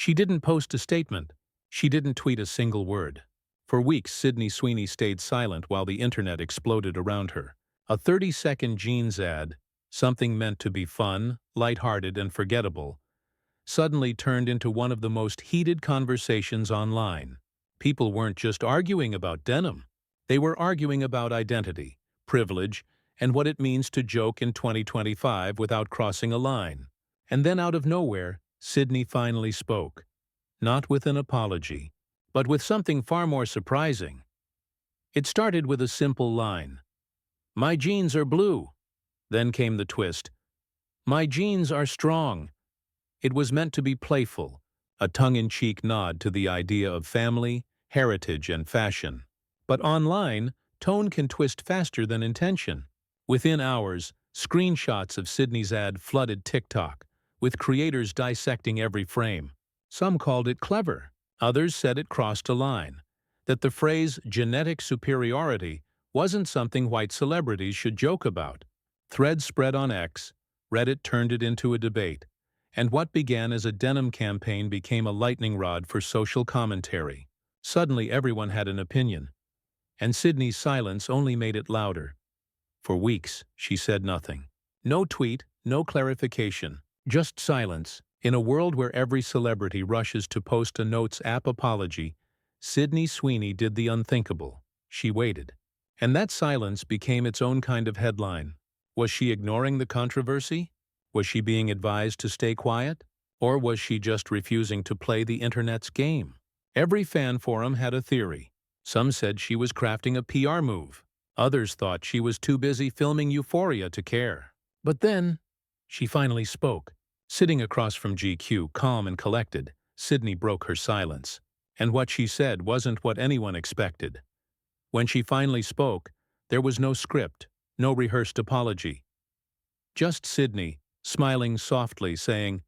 She didn't post a statement. She didn't tweet a single word. For weeks, Sydney Sweeney stayed silent while the internet exploded around her. A 30-second jeans ad, something meant to be fun, lighthearted, and forgettable, suddenly turned into one of the most heated conversations online. People weren't just arguing about denim. They were arguing about identity, privilege, and what it means to joke in 2025 without crossing a line. And then out of nowhere, Sydney finally spoke. Not with an apology, but with something far more surprising. It started with a simple line. "My jeans are blue." Then came the twist. "My jeans are strong." It was meant to be playful, a tongue-in-cheek nod to the idea of family, heritage, and fashion. But online, tone can twist faster than intention. Within hours, screenshots of Sydney's ad flooded TikTok, with creators dissecting every frame. Some called it clever. Others said it crossed a line, that the phrase genetic superiority wasn't something white celebrities should joke about. Threads spread on X, Reddit turned it into a debate, and what began as a denim campaign became a lightning rod for social commentary. Suddenly everyone had an opinion, and Sydney's silence only made it louder. For weeks, she said nothing. No tweet, no clarification, just silence. In a world where every celebrity rushes to post a Notes app apology, Sydney Sweeney did the unthinkable. She waited. And that silence became its own kind of headline. Was she ignoring the controversy? Was she being advised to stay quiet? Or was she just refusing to play the internet's game? Every fan forum had a theory. Some said she was crafting a PR move. Others thought she was too busy filming Euphoria to care. But then, she finally spoke. Sitting across from GQ, calm and collected, Sydney broke her silence. And what she said wasn't what anyone expected. When she finally spoke, there was no script, no rehearsed apology. Just Sydney, smiling softly, saying,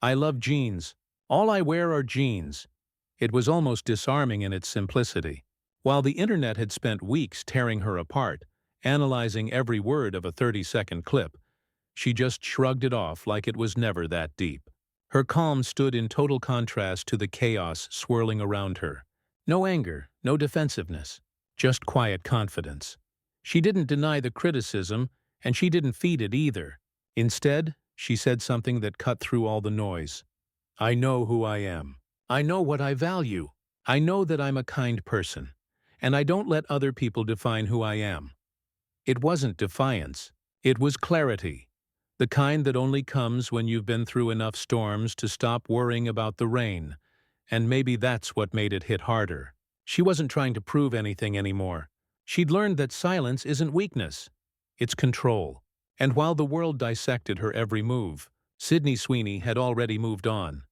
"I love jeans. All I wear are jeans." It was almost disarming in its simplicity. While the internet had spent weeks tearing her apart, analyzing every word of a 30-second clip, she just shrugged it off like it was never that deep. Her calm stood in total contrast to the chaos swirling around her. No anger, no defensiveness, just quiet confidence. She didn't deny the criticism, and she didn't feed it either. Instead, she said something that cut through all the noise. "I know who I am. I know what I value. I know that I'm a kind person, and I don't let other people define who I am." It wasn't defiance. It was clarity. The kind that only comes when you've been through enough storms to stop worrying about the rain, and maybe that's what made it hit harder. She wasn't trying to prove anything anymore. She'd learned that silence isn't weakness, it's control. And while the world dissected her every move, Sydney Sweeney had already moved on.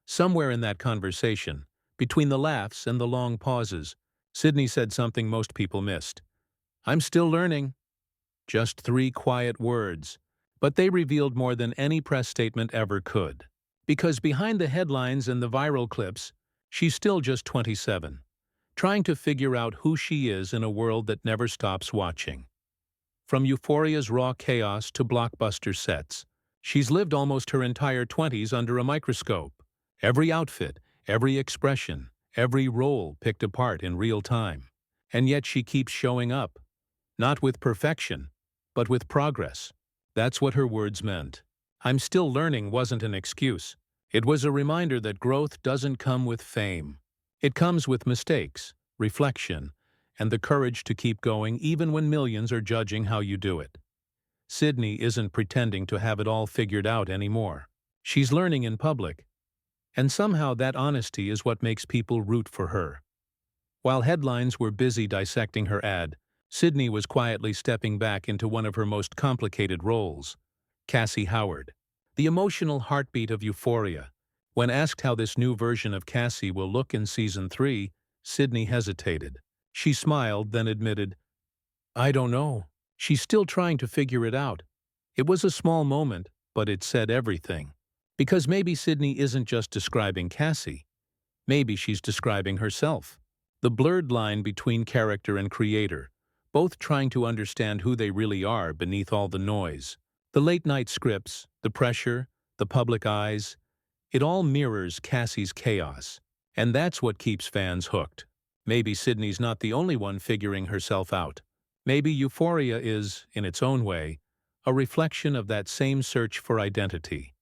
Somewhere in that conversation, between the laughs and the long pauses, Sydney said something most people missed. "I'm still learning." Just 3 quiet words. But they revealed more than any press statement ever could. Because behind the headlines and the viral clips, she's still just 27, trying to figure out who she is in a world that never stops watching. From Euphoria's raw chaos to blockbuster sets, she's lived almost her entire 20s under a microscope. Every outfit, every expression, every role picked apart in real time. And yet she keeps showing up. Not with perfection, but with progress. That's what her words meant. "I'm still learning" wasn't an excuse. It was a reminder that growth doesn't come with fame. It comes with mistakes, reflection, and the courage to keep going even when millions are judging how you do it. Sydney isn't pretending to have it all figured out anymore. She's learning in public. And somehow that honesty is what makes people root for her. While headlines were busy dissecting her ad, Sydney was quietly stepping back into one of her most complicated roles, Cassie Howard, the emotional heartbeat of Euphoria. When asked how this new version of Cassie will look in Season 3, Sydney hesitated. She smiled, then admitted, "I don't know. She's still trying to figure it out." It was a small moment, but it said everything. Because maybe Sydney isn't just describing Cassie. Maybe she's describing herself. The blurred line between character and creator, both trying to understand who they really are beneath all the noise. The late-night scripts, the pressure, the public eyes. It all mirrors Cassie's chaos, and that's what keeps fans hooked. Maybe Sydney's not the only one figuring herself out. Maybe Euphoria is, in its own way, a reflection of that same search for identity.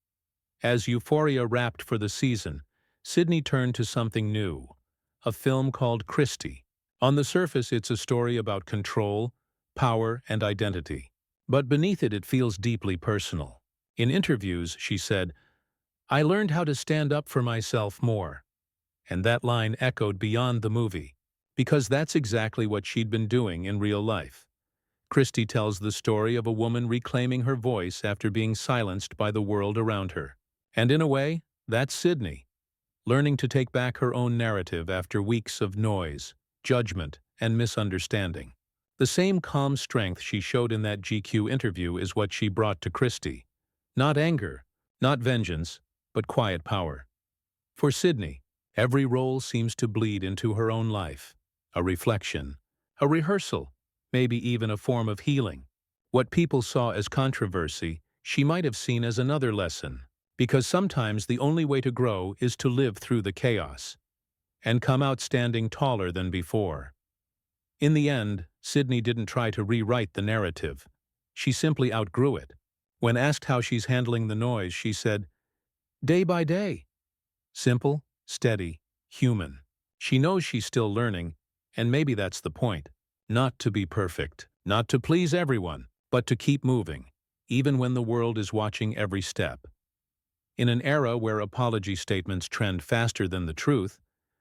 As Euphoria wrapped for the season, Sydney turned to something new, a film called Christie. On the surface, it's a story about control, power, and identity. But beneath it, it feels deeply personal. In interviews, she said, "I learned how to stand up for myself more." And that line echoed beyond the movie, because that's exactly what she'd been doing in real life. Christie tells the story of a woman reclaiming her voice after being silenced by the world around her. And in a way, that's Sydney, learning to take back her own narrative after weeks of noise, judgment, and misunderstanding. The same calm strength she showed in that GQ interview is what she brought to Christie. Not anger, not vengeance, but quiet power. For Sydney, every role seems to bleed into her own life. A reflection, a rehearsal, maybe even a form of healing. What people saw as controversy, she might have seen as another lesson. Because sometimes the only way to grow is to live through the chaos and come out standing taller than before. In the end, Sydney didn't try to rewrite the narrative. She simply outgrew it. When asked how she's handling the noise, she said, "Day by day." Simple, steady, human. She knows she's still learning, and maybe that's the point. Not to be perfect, not to please everyone, but to keep moving, even when the world is watching every step. In an era where apology statements trend faster than the truth,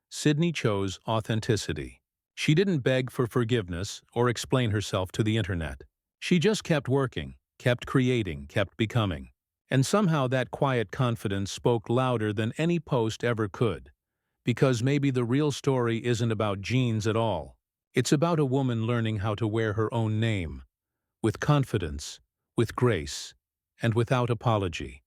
Sydney chose authenticity. She didn't beg for forgiveness or explain herself to the internet. She just kept working, kept creating, kept becoming. And somehow that quiet confidence spoke louder than any post ever could. Because maybe the real story isn't about genes at all. It's about a woman learning how to wear her own name, with confidence, with grace, and without apology.